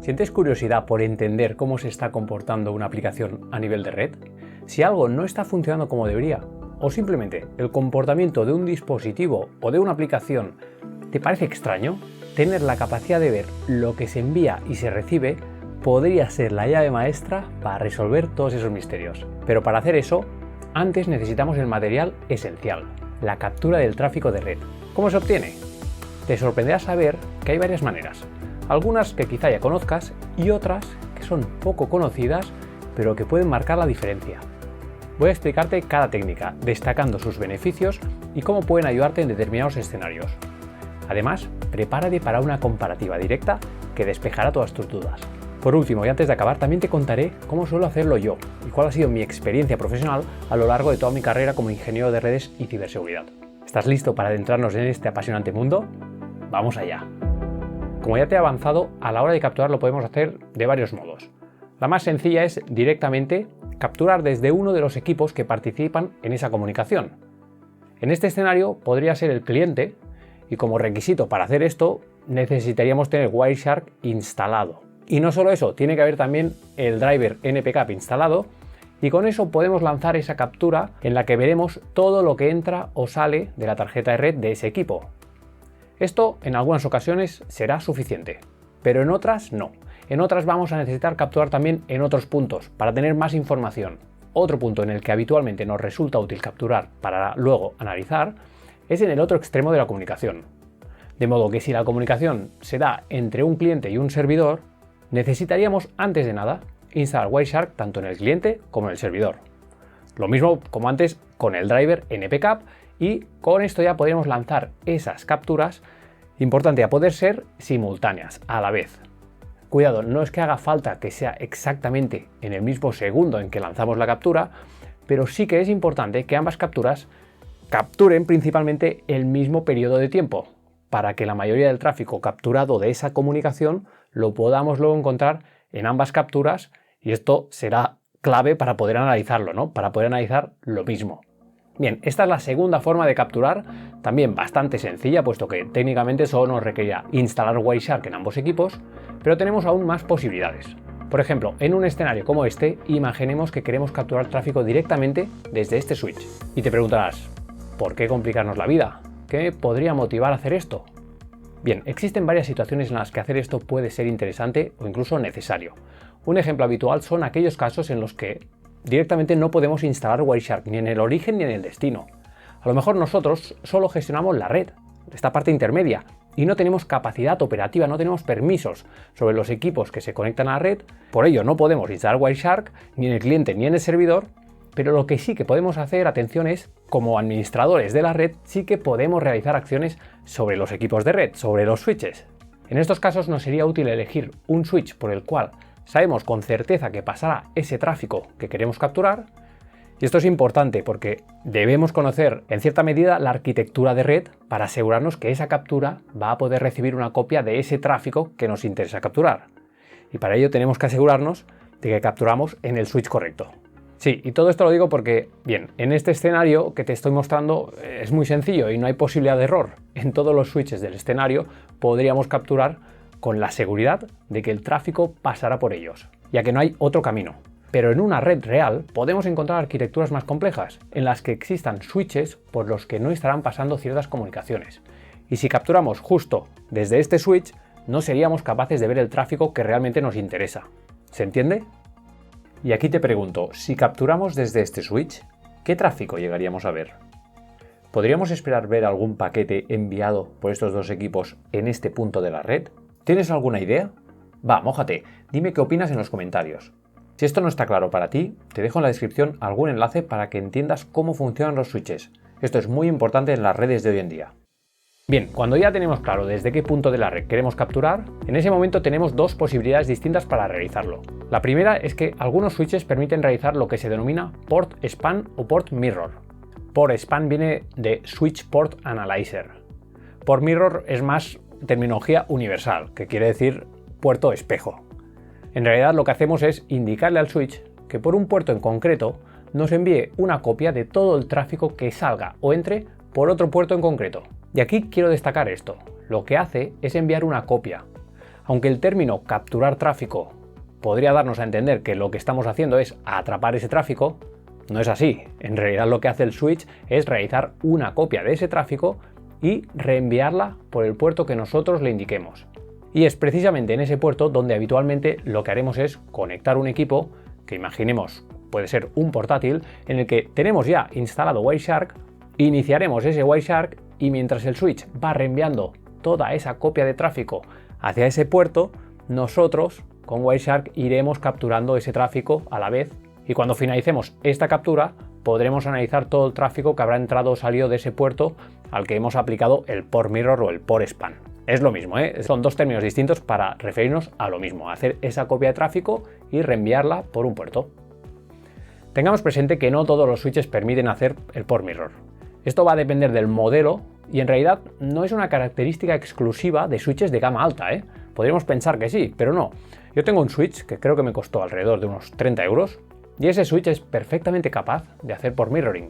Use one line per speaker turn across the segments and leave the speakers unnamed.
¿Sientes curiosidad por entender cómo se está comportando una aplicación a nivel de red? Si algo no está funcionando como debería, o simplemente el comportamiento de un dispositivo o de una aplicación te parece extraño, tener la capacidad de ver lo que se envía y se recibe podría ser la llave maestra para resolver todos esos misterios. Pero para hacer eso, antes necesitamos el material esencial, la captura del tráfico de red. ¿Cómo se obtiene? Te sorprenderá saber que hay varias maneras. Algunas que quizá ya conozcas y otras que son poco conocidas pero que pueden marcar la diferencia. Voy a explicarte cada técnica, destacando sus beneficios y cómo pueden ayudarte en determinados escenarios. Además, prepárate para una comparativa directa que despejará todas tus dudas. Por último, y antes de acabar, también te contaré cómo suelo hacerlo yo y cuál ha sido mi experiencia profesional a lo largo de toda mi carrera como ingeniero de redes y ciberseguridad. ¿Estás listo para adentrarnos en este apasionante mundo? ¡Vamos allá! Como ya te he avanzado, a la hora de capturar lo podemos hacer de varios modos. La más sencilla es directamente capturar desde uno de los equipos que participan en esa comunicación. En este escenario podría ser el cliente y como requisito para hacer esto necesitaríamos tener Wireshark instalado. Y no solo eso, tiene que haber también el driver NPCap instalado y con eso podemos lanzar esa captura en la que veremos todo lo que entra o sale de la tarjeta de red de ese equipo. Esto en algunas ocasiones será suficiente, pero en otras no. En otras vamos a necesitar capturar también en otros puntos para tener más información. Otro punto en el que habitualmente nos resulta útil capturar para luego analizar es en el otro extremo de la comunicación. De modo que si la comunicación se da entre un cliente y un servidor, necesitaríamos antes de nada instalar Wireshark tanto en el cliente como en el servidor. Lo mismo como antes con el driver NPCap y con esto ya podríamos lanzar esas capturas, importante a poder ser simultáneas a la vez. Cuidado, no es que haga falta que sea exactamente en el mismo segundo en que lanzamos la captura, pero sí que es importante que ambas capturas capturen principalmente el mismo periodo de tiempo, para que la mayoría del tráfico capturado de esa comunicación lo podamos luego encontrar en ambas capturas y esto será clave para poder analizarlo, ¿no? Para poder analizar lo mismo. Bien, esta es la segunda forma de capturar, también bastante sencilla, puesto que técnicamente solo nos requerirá instalar Wireshark en ambos equipos, pero tenemos aún más posibilidades. Por ejemplo, en un escenario como este, imaginemos que queremos capturar tráfico directamente desde este switch. Y te preguntarás, ¿por qué complicarnos la vida? ¿Qué podría motivar a hacer esto? Bien, existen varias situaciones en las que hacer esto puede ser interesante o incluso necesario. Un ejemplo habitual son aquellos casos en los que directamente no podemos instalar Wireshark ni en el origen ni en el destino. A lo mejor nosotros solo gestionamos la red, esta parte intermedia, y no tenemos capacidad operativa, no tenemos permisos sobre los equipos que se conectan a la red, por ello no podemos instalar Wireshark ni en el cliente ni en el servidor, pero lo que sí que podemos hacer, atención, es, como administradores de la red, sí que podemos realizar acciones sobre los equipos de red, sobre los switches. En estos casos nos sería útil elegir un switch por el cual sabemos con certeza que pasará ese tráfico que queremos capturar, y esto es importante porque debemos conocer en cierta medida la arquitectura de red para asegurarnos que esa captura va a poder recibir una copia de ese tráfico que nos interesa capturar. Y para ello tenemos que asegurarnos de que capturamos en el switch correcto. Sí, y todo esto lo digo porque, bien, en este escenario que te estoy mostrando es muy sencillo y no hay posibilidad de error. En todos los switches del escenario podríamos capturar con la seguridad de que el tráfico pasará por ellos, ya que no hay otro camino. Pero en una red real podemos encontrar arquitecturas más complejas, en las que existan switches por los que no estarán pasando ciertas comunicaciones. Y si capturamos justo desde este switch, no seríamos capaces de ver el tráfico que realmente nos interesa. ¿Se entiende? Y aquí te pregunto, si capturamos desde este switch, ¿qué tráfico llegaríamos a ver? ¿Podríamos esperar ver algún paquete enviado por estos dos equipos en este punto de la red? ¿Tienes alguna idea? Va, mójate, dime qué opinas en los comentarios. Si esto no está claro para ti, te dejo en la descripción algún enlace para que entiendas cómo funcionan los switches. Esto es muy importante en las redes de hoy en día. Bien, cuando ya tenemos claro desde qué punto de la red queremos capturar, en ese momento tenemos dos posibilidades distintas para realizarlo. La primera es que algunos switches permiten realizar lo que se denomina port span o port mirror. Port span viene de Switch Port Analyzer. Port mirror es más terminología universal, que quiere decir puerto espejo. En realidad lo que hacemos es indicarle al switch que por un puerto en concreto nos envíe una copia de todo el tráfico que salga o entre por otro puerto en concreto. Y aquí quiero destacar esto. Lo que hace es enviar una copia. Aunque el término capturar tráfico podría darnos a entender que lo que estamos haciendo es atrapar ese tráfico, no es así. En realidad lo que hace el switch es realizar una copia de ese tráfico y reenviarla por el puerto que nosotros le indiquemos. Y es precisamente en ese puerto donde habitualmente lo que haremos es conectar un equipo que imaginemos puede ser un portátil en el que tenemos ya instalado Wireshark, iniciaremos ese Wireshark y mientras el switch va reenviando toda esa copia de tráfico hacia ese puerto, nosotros con Wireshark iremos capturando ese tráfico a la vez y cuando finalicemos esta captura podremos analizar todo el tráfico que habrá entrado o salido de ese puerto al que hemos aplicado el port mirror o el port span. Es lo mismo, son dos términos distintos para referirnos a lo mismo, hacer esa copia de tráfico y reenviarla por un puerto. Tengamos presente que no todos los switches permiten hacer el port mirror. Esto va a depender del modelo y en realidad no es una característica exclusiva de switches de gama alta. Podríamos pensar que sí, pero no. Yo tengo un switch que creo que me costó alrededor de unos 30 euros y ese switch es perfectamente capaz de hacer port mirroring.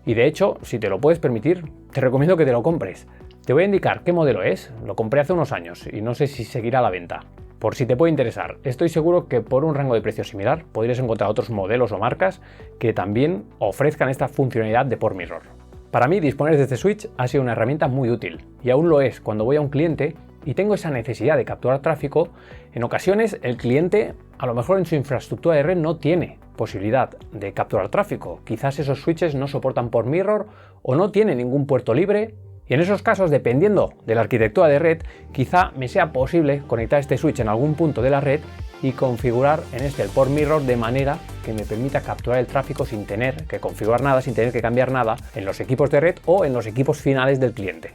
Y de hecho, si te lo puedes permitir, te recomiendo que te lo compres. Te voy a indicar qué modelo es, lo compré hace unos años y no sé si seguirá a la venta. Por si te puede interesar, estoy seguro que por un rango de precio similar podrías encontrar otros modelos o marcas que también ofrezcan esta funcionalidad de port mirror. Para mí disponer de este switch ha sido una herramienta muy útil y aún lo es cuando voy a un cliente y tengo esa necesidad de capturar tráfico. En ocasiones el cliente a lo mejor en su infraestructura de red no tiene posibilidad de capturar tráfico, quizás esos switches no soportan port mirror o no tienen ningún puerto libre. Y en esos casos, dependiendo de la arquitectura de red, quizá me sea posible conectar este switch en algún punto de la red y configurar en este el port mirror de manera que me permita capturar el tráfico sin tener que configurar nada, sin tener que cambiar nada en los equipos de red o en los equipos finales del cliente.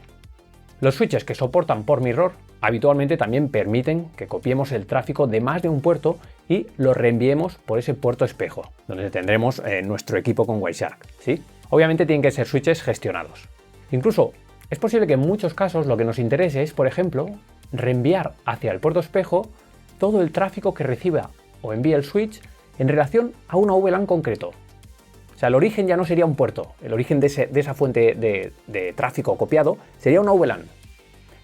Los switches que soportan port mirror habitualmente también permiten que copiemos el tráfico de más de un puerto y lo reenviemos por ese puerto espejo, donde tendremos nuestro equipo con Wireshark, ¿sí? Obviamente tienen que ser switches gestionados. Incluso es posible que en muchos casos lo que nos interese es, por ejemplo, reenviar hacia el puerto espejo todo el tráfico que reciba o envíe el switch en relación a una VLAN concreto. O sea, el origen ya no sería un puerto, el origen de esa fuente de tráfico copiado sería una VLAN.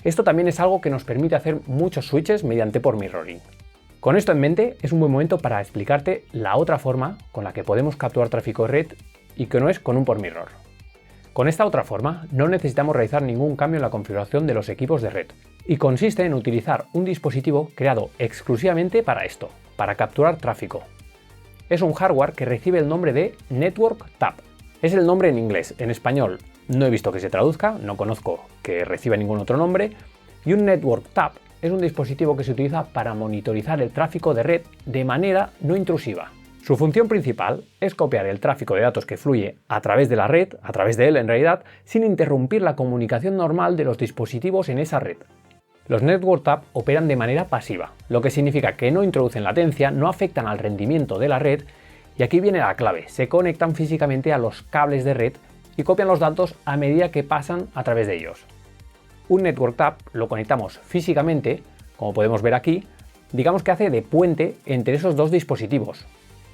Esto también es algo que nos permite hacer muchos switches mediante port mirroring. Con esto en mente, es un buen momento para explicarte la otra forma con la que podemos capturar tráfico de red y que no es con un port mirror. Con esta otra forma no necesitamos realizar ningún cambio en la configuración de los equipos de red y consiste en utilizar un dispositivo creado exclusivamente para esto, para capturar tráfico. Es un hardware que recibe el nombre de Network Tap. Es el nombre en inglés, en español no he visto que se traduzca, no conozco que reciba ningún otro nombre, y un Network Tap es un dispositivo que se utiliza para monitorizar el tráfico de red de manera no intrusiva. Su función principal es copiar el tráfico de datos que fluye a través de la red, a través de él en realidad, sin interrumpir la comunicación normal de los dispositivos en esa red. Los Network Tap operan de manera pasiva, lo que significa que no introducen latencia, no afectan al rendimiento de la red, y aquí viene la clave, se conectan físicamente a los cables de red y copian los datos a medida que pasan a través de ellos. Un Network Tap lo conectamos físicamente, como podemos ver aquí, digamos que hace de puente entre esos dos dispositivos,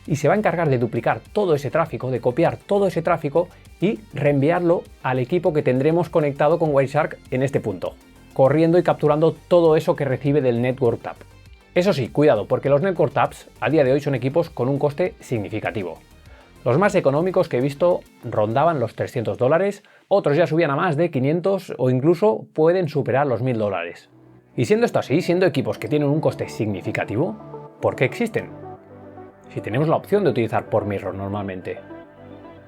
y se va a encargar de duplicar todo ese tráfico, de copiar todo ese tráfico y reenviarlo al equipo que tendremos conectado con Wireshark en este punto, corriendo y capturando todo eso que recibe del Network Tap. Eso sí, cuidado, porque los Network Taps a día de hoy son equipos con un coste significativo. Los más económicos que he visto rondaban los $300, otros ya subían a más de 500 o incluso pueden superar los $1000. Y siendo esto así, siendo equipos que tienen un coste significativo, ¿por qué existen? Si tenemos la opción de utilizar port mirror normalmente.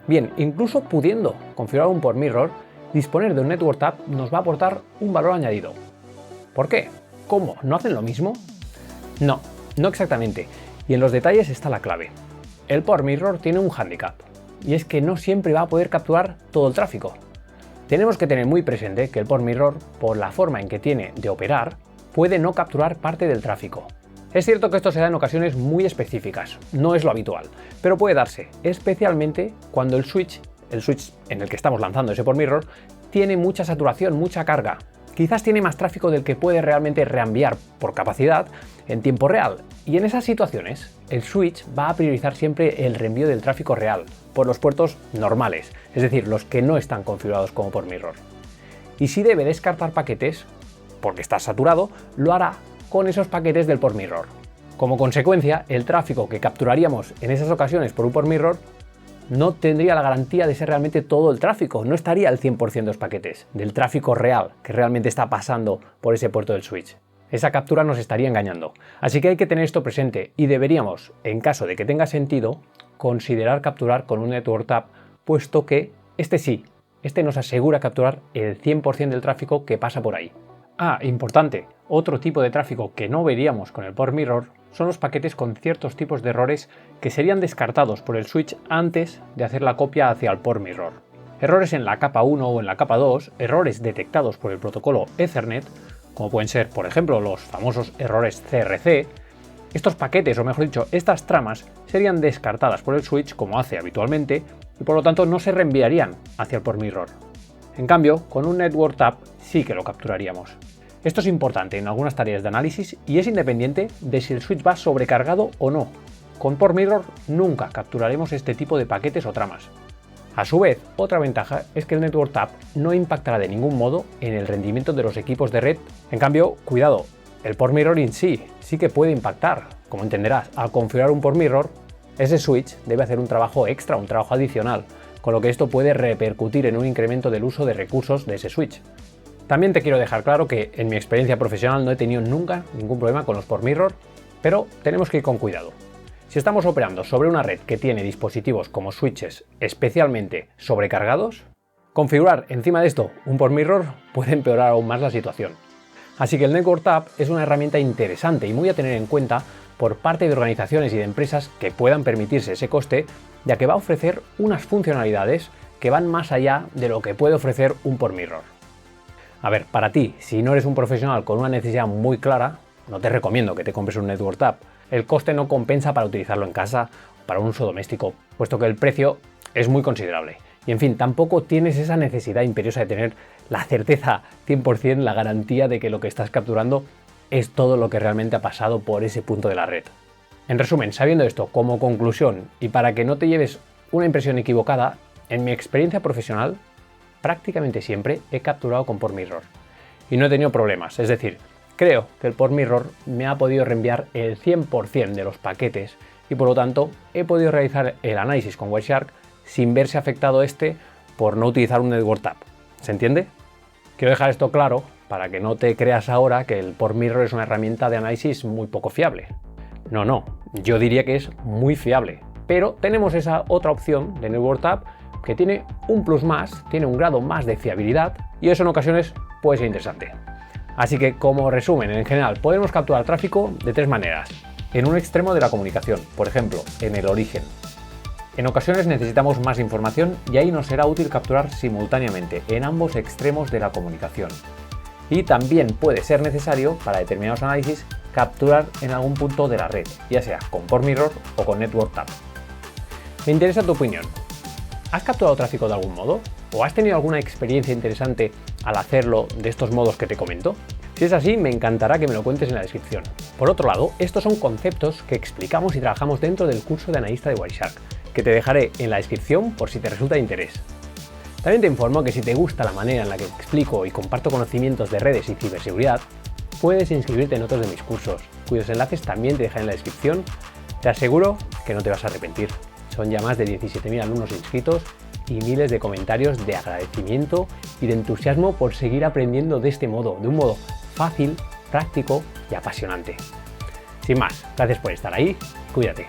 Bien, incluso pudiendo configurar un port mirror, disponer de un Network Tap nos va a aportar un valor añadido. ¿Por qué? ¿Cómo? ¿No hacen lo mismo? No, no exactamente, y en los detalles está la clave. El port mirror tiene un hándicap, y es que no siempre va a poder capturar todo el tráfico. Tenemos que tener muy presente que el port mirror, por la forma en que tiene de operar, puede no capturar parte del tráfico. Es cierto que esto se da en ocasiones muy específicas, no es lo habitual, pero puede darse, especialmente cuando el switch en el que estamos lanzando ese port mirror, tiene mucha saturación, mucha carga. Quizás tiene más tráfico del que puede realmente reenviar por capacidad en tiempo real, y en esas situaciones el switch va a priorizar siempre el reenvío del tráfico real por los puertos normales, es decir, los que no están configurados como port mirror. Y si debe descartar paquetes, porque está saturado, lo hará con esos paquetes del port mirror. Como consecuencia, el tráfico que capturaríamos en esas ocasiones por un port mirror no tendría la garantía de ser realmente todo el tráfico, no estaría al 100% de los paquetes, del tráfico real que realmente está pasando por ese puerto del switch. Esa captura nos estaría engañando. Así que hay que tener esto presente y deberíamos, en caso de que tenga sentido, considerar capturar con un network tap, puesto que este nos asegura capturar el 100% del tráfico que pasa por ahí. Importante, otro tipo de tráfico que no veríamos con el port mirror son los paquetes con ciertos tipos de errores que serían descartados por el switch antes de hacer la copia hacia el port mirror. Errores en la capa 1 o en la capa 2, errores detectados por el protocolo Ethernet, como pueden ser, por ejemplo, los famosos errores CRC. Estos paquetes, o mejor dicho, estas tramas, serían descartadas por el switch como hace habitualmente y por lo tanto no se reenviarían hacia el port mirror. En cambio, con un network tap sí que lo capturaríamos. Esto es importante en algunas tareas de análisis y es independiente de si el switch va sobrecargado o no. Con port mirror nunca capturaremos este tipo de paquetes o tramas. A su vez, otra ventaja es que el network tap no impactará de ningún modo en el rendimiento de los equipos de red. En cambio, cuidado, el port mirroring sí que puede impactar. Como entenderás, al configurar un port mirror, ese switch debe hacer un trabajo extra, un trabajo adicional, con lo que esto puede repercutir en un incremento del uso de recursos de ese switch. También te quiero dejar claro que en mi experiencia profesional no he tenido nunca ningún problema con los port mirror, pero tenemos que ir con cuidado. Si estamos operando sobre una red que tiene dispositivos como switches especialmente sobrecargados, configurar encima de esto un port mirror puede empeorar aún más la situación. Así que el network tap es una herramienta interesante y muy a tener en cuenta por parte de organizaciones y de empresas que puedan permitirse ese coste, ya que va a ofrecer unas funcionalidades que van más allá de lo que puede ofrecer un port mirror. A ver, para ti, si no eres un profesional con una necesidad muy clara, no te recomiendo que te compres un network tap. El coste no compensa para utilizarlo en casa o para un uso doméstico, puesto que el precio es muy considerable. Y en fin, tampoco tienes esa necesidad imperiosa de tener la certeza 100%, la garantía de que lo que estás capturando es todo lo que realmente ha pasado por ese punto de la red. En resumen, sabiendo esto como conclusión y para que no te lleves una impresión equivocada, en mi experiencia profesional prácticamente siempre he capturado con port mirror y no he tenido problemas, es decir, creo que el port mirror me ha podido reenviar el 100% de los paquetes y por lo tanto he podido realizar el análisis con Wireshark sin verse afectado por no utilizar un network tap. ¿Se entiende? Quiero dejar esto claro para que no te creas ahora que el port mirror es una herramienta de análisis muy poco fiable. No, yo diría que es muy fiable, pero tenemos esa otra opción de network tap que tiene un plus más, tiene un grado más de fiabilidad y eso en ocasiones puede ser interesante. Así que como resumen, en general podemos capturar tráfico de tres maneras. En un extremo de la comunicación, por ejemplo, en el origen. En ocasiones necesitamos más información y ahí nos será útil capturar simultáneamente en ambos extremos de la comunicación. Y también puede ser necesario para determinados análisis capturar en algún punto de la red, ya sea con port mirror o con network tap. Me interesa tu opinión. ¿Has capturado tráfico de algún modo? ¿O has tenido alguna experiencia interesante al hacerlo de estos modos que te comento? Si es así, me encantará que me lo cuentes en la descripción. Por otro lado, estos son conceptos que explicamos y trabajamos dentro del curso de analista de Wireshark, que te dejaré en la descripción por si te resulta de interés. También te informo que si te gusta la manera en la que explico y comparto conocimientos de redes y ciberseguridad, puedes inscribirte en otros de mis cursos, cuyos enlaces también te dejaré en la descripción. Te aseguro que no te vas a arrepentir. Son ya más de 17.000 alumnos inscritos y miles de comentarios de agradecimiento y de entusiasmo por seguir aprendiendo de este modo, de un modo fácil, práctico y apasionante. Sin más, gracias por estar ahí, cuídate.